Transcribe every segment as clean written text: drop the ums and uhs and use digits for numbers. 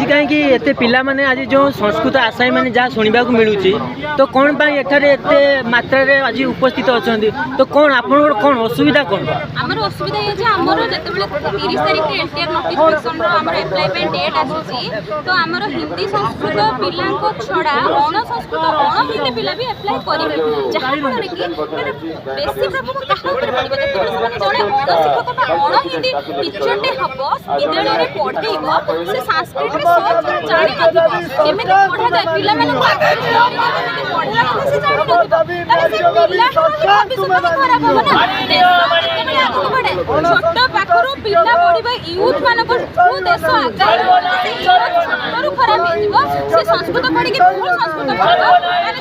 कहीं एत पिला माने आज जो संस्कृत आशायी मैंने जहाँ शुणा मिलूँ तो कौन एठारे एत मात्रा आज उपस्थित अच्छा तो कौन आप कौन असुविधा कौन आमर असुविधा ये जे आमर जेतेबेले 30 तारिख रे एनटीआर नोटिफिकेशन रो आमर अप्लाई पे डेट आसुची तो आमर हिंदी संस्कृत पिला को छडा अण संस्कृत अण हिंदी पिला भी अप्लाई करिवे जहां फल रे कि बेसी प्रभाव काहा ऊपर पड़िबो जेतेबेले जणे अण शिक्षक बा अण हिंदी टीचर टे हबो विद्यालय रे पढेइबो से संस्कृत रे सब जानि नथिबो केमे पढा जाय पिला माने केमे पढला କଥା से जानि नथिबो तबे से पिला भविष्य खराब हो ना छोट पाखरु पिला पढ़िबा यूथ मानक देश आगे छोटरू खराब हो से संस्कृत पढ़ी भूल संस्कृत पढ़िबा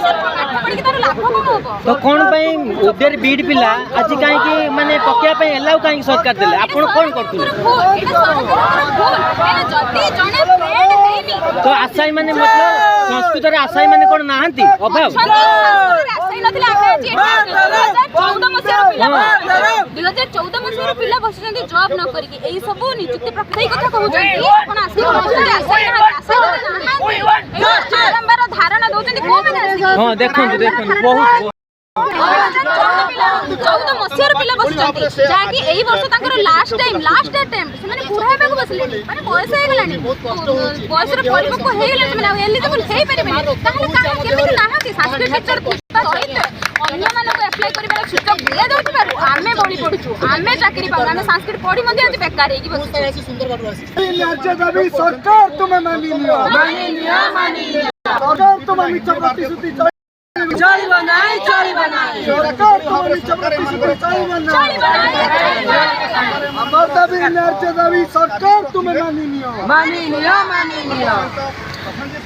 से पाठ पढ़ी तार लाभ कौन हो तो कौन उधर बीड पिला आज कहीं माने पकिया पे एलाउ कहीं सरकार देले आपण कौन करथुले तो आशायी माने मतलब संस्कृत रे आशायी माने कोन नाहंती अभाव आशायी नथिले आमे जे 2014 मसिया पिला 2014 मसिया पिला बसुचंदी जॉब न करिके एई सब नियुक्ति प्रक्रिया कथा कहउचंदी कोन आशायी आशायी बारंबार धारणा दउचंदी को माने हां देखन बहुत 14 मसिया पिला बसुचंदी जाकी एई वर्ष तांकर लास्ट अटेम्प्ट से माने बुढ़ा हेबे को बसले माने बयस हे गेलानी बयस रे परिपक्व हे गेलानी माने एलिजिबल हे परिबे ताहले काहे केमिति नाहाती संस्कृत टीचर सहित अन्य मानको अप्लाई करिबा सुযোগ दिया जाउछ बारू आमे बळी पडुछु आमे चाकरी पाउ आमे संस्कृत पढी मध्ये आज बेकार हेगी बसु सुंदर बारू आसी राज्य दाबी सरकार तुमे मानि नियो सरकार तुमे मिछ प्रतिश्रुति चली बनाई सरकार तुमे मिछ प्रतिश्रुति चली बनाई अमर दाबी राज्य दाबी सरकार तुमे मानि नियो